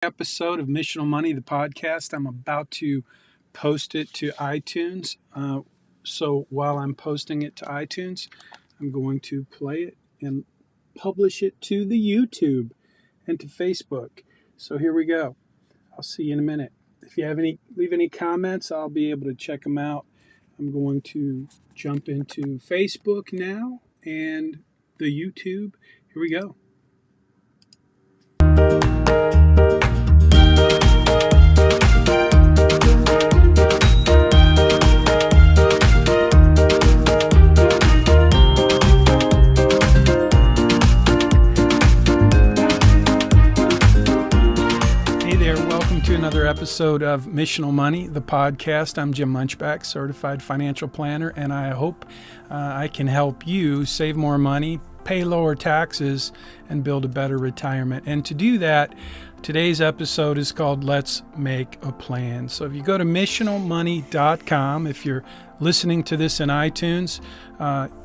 Episode of Missional Money, the podcast. I'm about to post it to iTunes. So while I'm posting it to iTunes, I'm going to play it and publish it to the YouTube and to Facebook. So here we go. I'll see you in a minute. If you leave any comments, I'll be able to check them out. I'm going to jump into Facebook now and the YouTube. Here we go. Another episode of Missional Money, the podcast. I'm Jim Munchback, certified financial planner, and I hope I can help you save more money, pay lower taxes, and build a better retirement. And to do that, today's episode is called Let's Make a Plan. So if you go to missionalmoney.com, if you're listening to this in iTunes,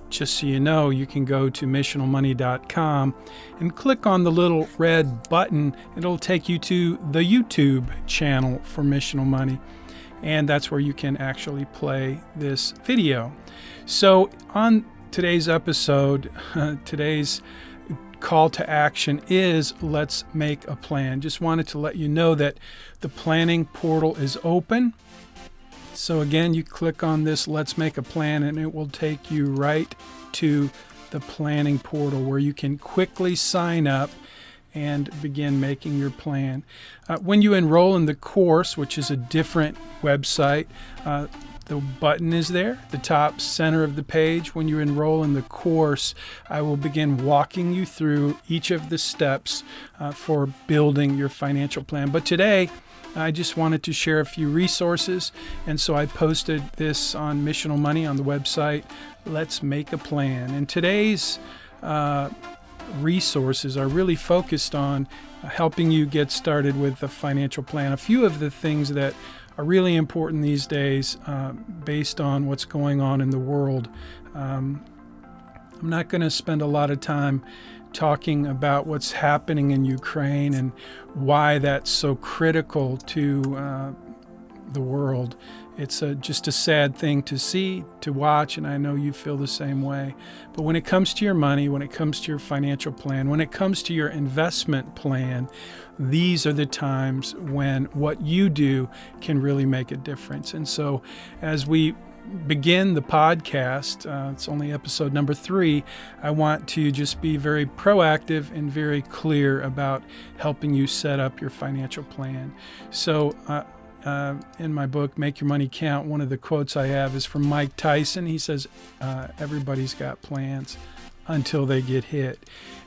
just so you know, you can go to missionalmoney.com and click on the little red button. It'll take you to the YouTube channel for Missional Money, and that's where you can actually play this video. So on today's episode, today's call to action is let's make a plan. Just wanted to let you know that the planning portal is open. So again, you click on this Let's Make a Plan and it will take you right to the planning portal where you can quickly sign up and begin making your plan. When you enroll in the course, which is a different website, the button is there, the top center of the page. When you enroll in the course, I will begin walking you through each of the steps for building your financial plan. But today, I just wanted to share a few resources, and so I posted this on Missional Money on the website, Let's Make a Plan. And today's resources are really focused on helping you get started with a financial plan. A few of the things that are really important these days based on what's going on in the world. I'm not going to spend a lot of time talking about what's happening in Ukraine and why that's so critical to the world. It's just a sad thing to see, to watch, and I know you feel the same way. But when it comes to your money, when it comes to your financial plan, when it comes to your investment plan, these are the times when what you do can really make a difference. And so as we begin the podcast, it's only episode number 3, I want to just be very proactive and very clear about helping you set up your financial plan. So in my book, Make Your Money Count, one of the quotes I have is from Mike Tyson. He says, everybody's got plans until they get hit.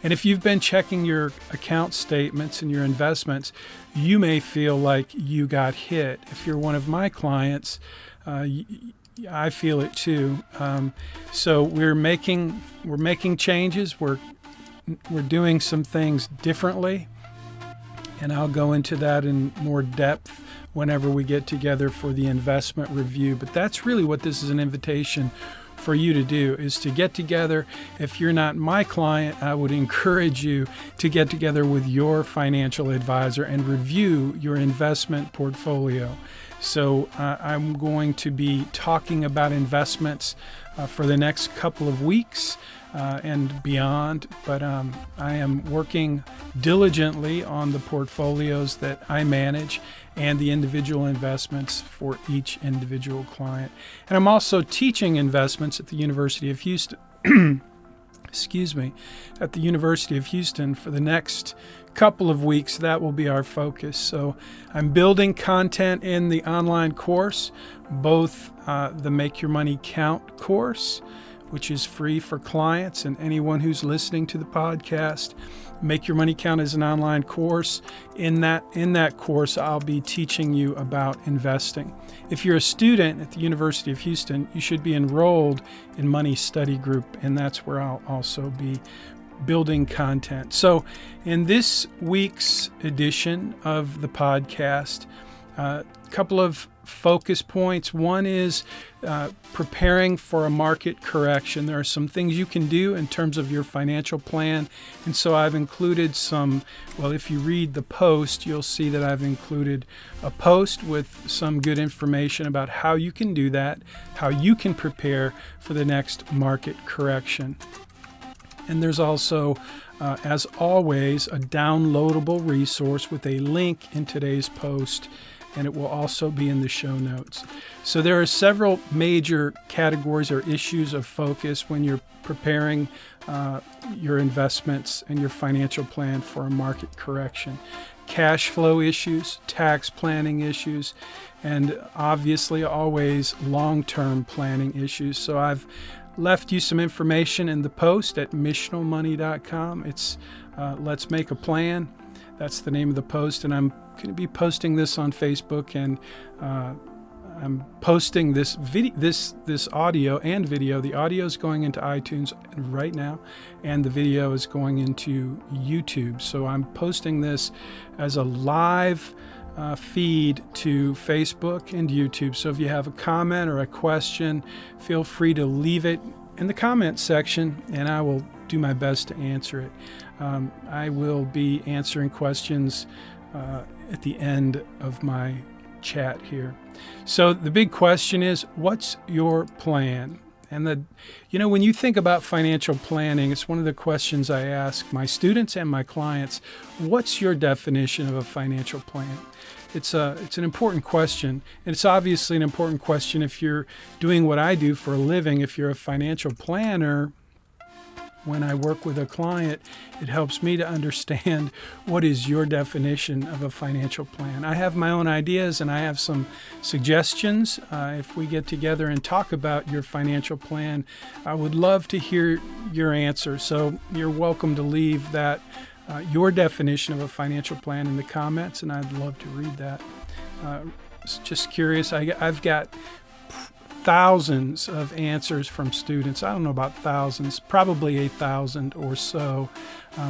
And if you've been checking your account statements and your investments, you may feel like you got hit. If you're one of my clients, I feel it too. So we're making changes. We're doing some things differently, and I'll go into that in more depth whenever we get together for the investment review. But that's really what this is an invitation for you to do, is to get together. If you're not my client, I would encourage you to get together with your financial advisor and review your investment portfolio. So I'm going to be talking about investments for the next couple of weeks and beyond, but I am working diligently on the portfolios that I manage and the individual investments for each individual client. And I'm also teaching investments at the University of Houston. At the University of Houston for the next couple of weeks. That will be our focus. So I'm building content in the online course, both the Make Your Money Count course, which is free for clients and anyone who's listening to the podcast. Make Your Money Count is an online course. In that course, I'll be teaching you about investing. If you're a student at the University of Houston, you should be enrolled in Money Study Group, and that's where I'll also be building content. So in this week's edition of the podcast, A couple of focus points. One is preparing for a market correction. There are some things you can do in terms of your financial plan. And so I've included some, well, if you read the post, you'll see that I've included a post with some good information about how you can do that, how you can prepare for the next market correction. And there's also, as always, a downloadable resource with a link in today's post, and it will also be in the show notes. So there are several major categories or issues of focus when you're preparing your investments and your financial plan for a market correction. Cash flow issues, tax planning issues, and obviously always long-term planning issues. So I've left you some information in the post at missionalmoney.com. It's Let's Make a Plan. That's the name of the post, and I'm going to be posting this on Facebook, and I'm posting this video, this audio and video. The audio is going into iTunes right now, and the video is going into YouTube. So I'm posting this as a live feed to Facebook and YouTube. So if you have a comment or a question, feel free to leave it in the comment section, and I will do my best to answer it. I will be answering questions at the end of my chat here. So the big question is, what's your plan? And when you think about financial planning, it's one of the questions I ask my students and my clients. What's your definition of a financial plan? It's an important question, and it's obviously an important question if you're doing what I do for a living. If you're a financial planner, when I work with a client, it helps me to understand what is your definition of a financial plan. I have my own ideas, and I have some suggestions. If we get together and talk about your financial plan, I would love to hear your answer. So you're welcome to leave that your definition of a financial plan in the comments, and I'd love to read that. Just curious, I've got thousands of answers from students. I don't know about thousands, probably 1,000 or so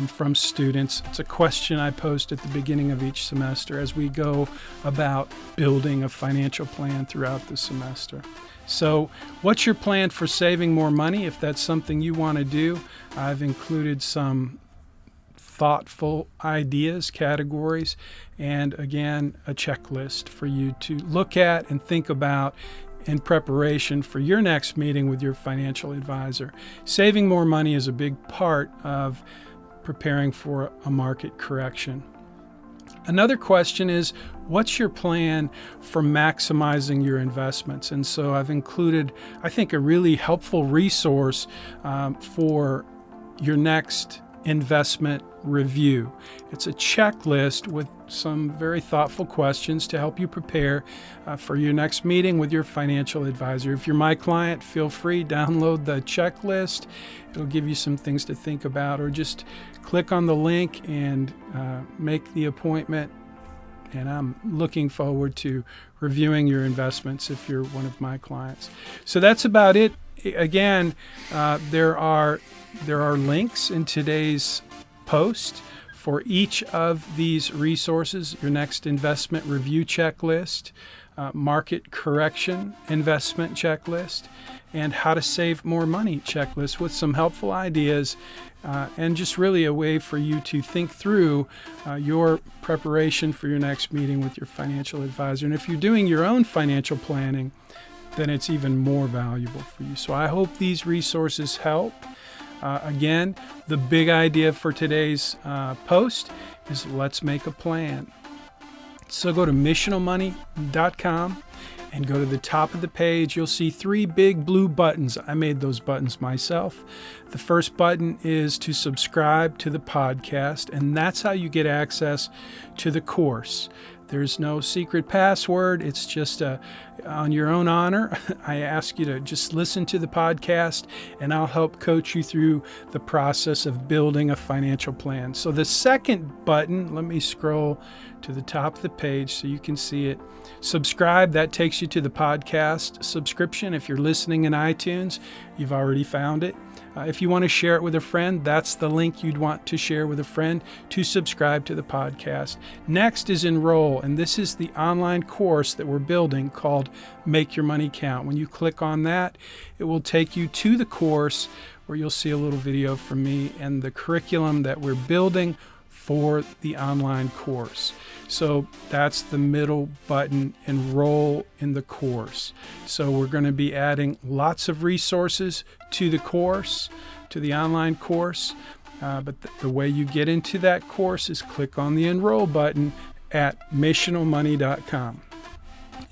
from students. It's a question I post at the beginning of each semester as we go about building a financial plan throughout the semester. So what's your plan for saving more money? If that's something you want to do, I've included some thoughtful ideas, categories, and again, a checklist for you to look at and think about in preparation for your next meeting with your financial advisor. Saving more money is a big part of preparing for a market correction. Another question is, what's your plan for maximizing your investments? And so I've included, I think, a really helpful resource for your next investment review. It's a checklist with some very thoughtful questions to help you prepare for your next meeting with your financial advisor. If you're my client, feel free, download the checklist. It'll give you some things to think about, or just click on the link and make the appointment. And I'm looking forward to reviewing your investments if you're one of my clients. So that's about it. Again, there are links in today's post for each of these resources: your next investment review checklist, market correction investment checklist, and how to save more money checklist, with some helpful ideas and just really a way for you to think through your preparation for your next meeting with your financial advisor. And if you're doing your own financial planning, then it's even more valuable for you. So I hope these resources help. Again, the big idea for today's post is let's make a plan. So go to missionalmoney.com and go to the top of the page. You'll see 3 big blue buttons. I made those buttons myself. The first button is to subscribe to the podcast, and that's how you get access to the course. There's no secret password. It's just on your own honor. I ask you to just listen to the podcast, and I'll help coach you through the process of building a financial plan. So the second button, let me scroll to the top of the page so you can see it. Subscribe, that takes you to the podcast subscription. If you're listening in iTunes, you've already found it. If you want to share it with a friend, that's the link you'd want to share with a friend to subscribe to the podcast. Next is Enroll, and this is the online course that we're building called Make Your Money Count. When you click on that, it will take you to the course where you'll see a little video from me and the curriculum that we're building for the online course. So that's the middle button, Enroll in the course. So we're going to be adding lots of resources to the course, to the online course. But the way you get into that course is click on the Enroll button at missionalmoney.com.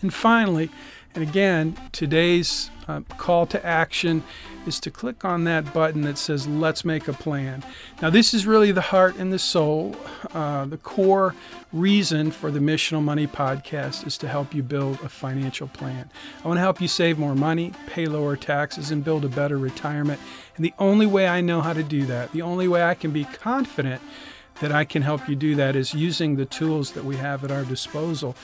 And finally, and again, today's call to action is to click on that button that says, Let's Make a Plan. Now, this is really the heart and the soul. The core reason for the Missional Money podcast is to help you build a financial plan. I want to help you save more money, pay lower taxes, and build a better retirement. And the only way I know how to do that, the only way I can be confident that I can help you do that is using the tools that we have at our disposal.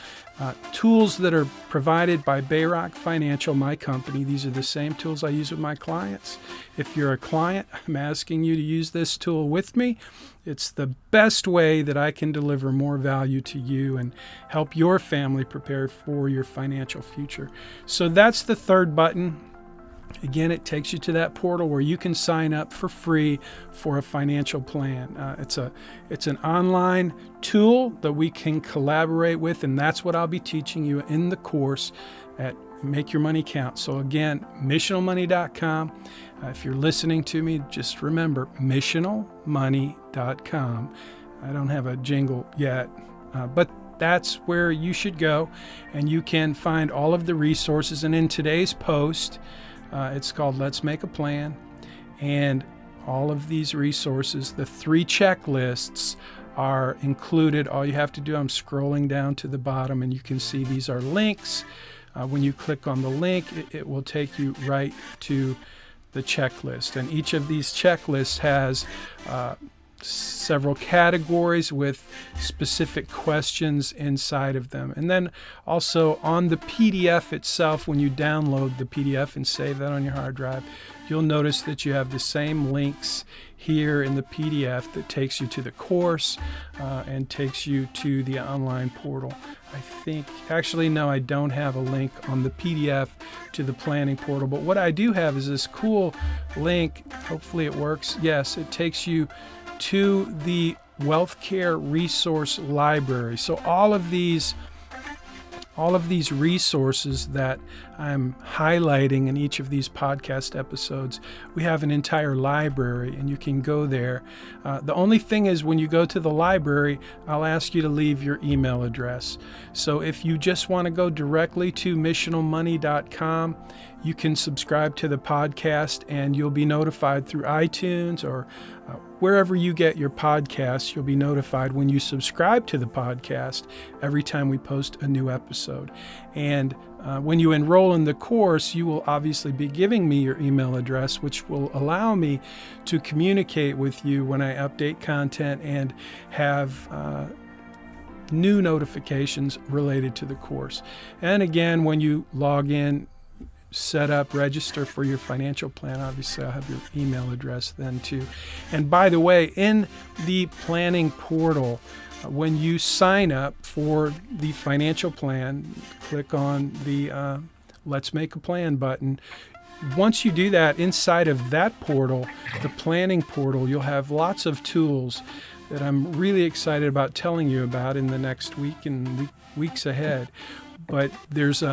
Tools that are provided by Bayrock Financial, my company. These are the same tools I use with my clients. If you're a client, I'm asking you to use this tool with me. It's the best way that I can deliver more value to you and help your family prepare for your financial future. So that's the third button. Again, it takes you to that portal where you can sign up for free for a financial plan. It's an online tool that we can collaborate with, and that's what I'll be teaching you in the course at Make Your Money Count. So again, missionalmoney.com. If you're listening to me, just remember, missionalmoney.com. I don't have a jingle yet, but that's where you should go, and you can find all of the resources. And in today's post, it's called Let's Make a Plan, and all of these resources, the 3 checklists are included. All you have to do, I'm scrolling down to the bottom, and you can see these are links. When you click on the link, it will take you right to the checklist, and each of these checklists has several categories with specific questions inside of them. And then also on the PDF itself, when you download the PDF and save that on your hard drive, you'll notice that you have the same links here in the PDF that takes you to the course and takes you to the online portal. I think, actually, no, I don't have a link on the PDF to the planning portal, but what I do have is this cool link. Hopefully it works. Yes, it takes you to the Wealthcare resource library. So all of these resources that I'm highlighting in each of these podcast episodes, we have an entire library, and you can go there. The only thing is, when you go to the library, I'll ask you to leave your email address. So if you just want to go directly to missionalmoney.com, you can subscribe to the podcast, and you'll be notified through iTunes or wherever you get your podcasts. You'll be notified when you subscribe to the podcast every time we post a new episode. And when you enroll in the course, you will obviously be giving me your email address, which will allow me to communicate with you when I update content and have new notifications related to the course. And again, when you log in, set up, register for your financial plan, obviously I'll have your email address then too. And by the way, in the planning portal, when you sign up for the financial plan, click on the Let's Make a Plan button. Once you do that, inside of that portal, the planning portal, you'll have lots of tools that I'm really excited about telling you about in the next week and weeks ahead. But there's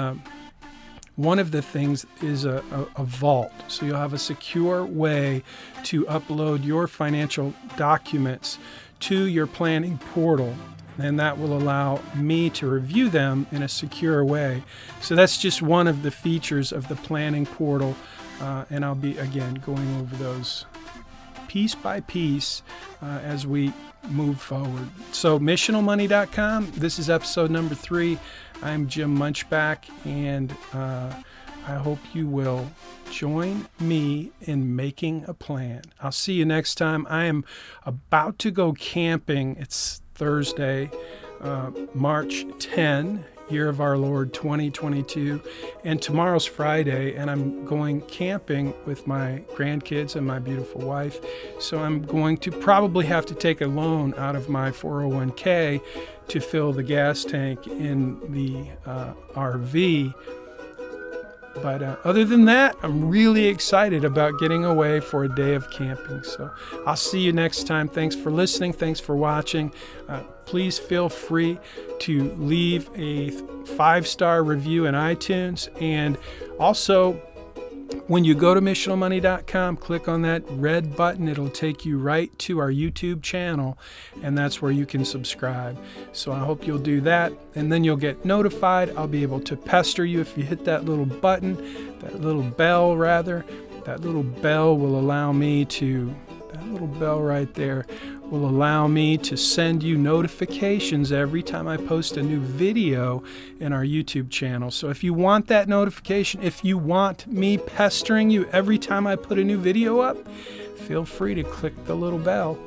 one of the things is a vault. So you'll have a secure way to upload your financial documents to your planning portal, and that will allow me to review them in a secure way. So that's just one of the features of the planning portal, and I'll be, again, going over those piece by piece as we move forward. So missionalmoney.com, this is episode number 3. I'm Jim Munchback, and I hope you will join me in making a plan. I'll see you next time. I am about to go camping. It's Thursday, March 10, year of our Lord 2022. And tomorrow's Friday, and I'm going camping with my grandkids and my beautiful wife. So I'm going to probably have to take a loan out of my 401k to fill the gas tank in the RV. But other than that, I'm really excited about getting away for a day of camping. So I'll see you next time. Thanks for listening. Thanks for watching. Please feel free to leave a 5-star review in iTunes. And also, when you go to missionalmoney.com, click on that red button. It'll take you right to our YouTube channel, and that's where you can subscribe. So I hope you'll do that, and then you'll get notified. I'll be able to pester you if you hit that little button, that little bell rather. That little bell will allow me to, that little bell right there will allow me to send you notifications every time I post a new video in our YouTube channel. So if you want that notification, if you want me pestering you every time I put a new video up, feel free to click the little bell.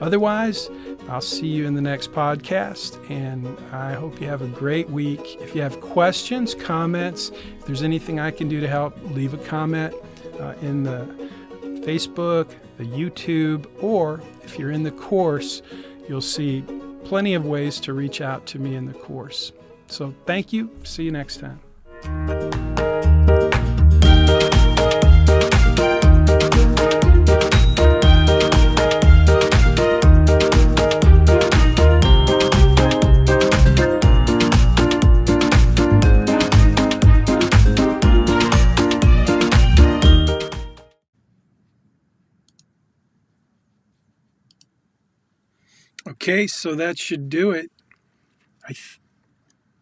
Otherwise, I'll see you in the next podcast, and I hope you have a great week. If you have questions, comments, if there's anything I can do to help, leave a comment in the Facebook, the YouTube, or if you're in the course, you'll see plenty of ways to reach out to me in the course. So thank you. See you next time. Okay, so that should do it.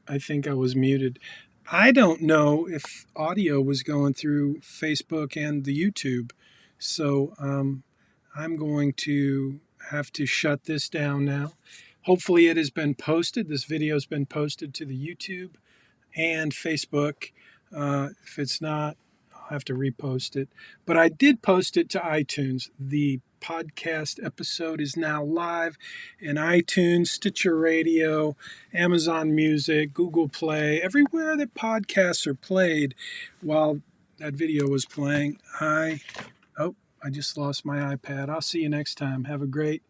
I think I was muted. I don't know if audio was going through Facebook and the YouTube. So I'm going to have to shut this down now. Hopefully it has been posted. This video has been posted to the YouTube and Facebook. If it's not, I'll have to repost it. But I did post it to iTunes. The podcast episode is now live in iTunes, Stitcher Radio, Amazon Music, Google Play, everywhere that podcasts are played. While that video was playing, I just lost my iPad. I'll see you next time. Have a great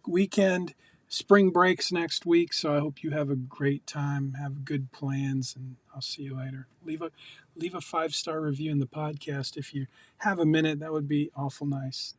weekend. Spring breaks next week, so I hope you have a great time, have good plans, and I'll see you later. Leave a 5-star review in the podcast if you have a minute. That would be awful nice.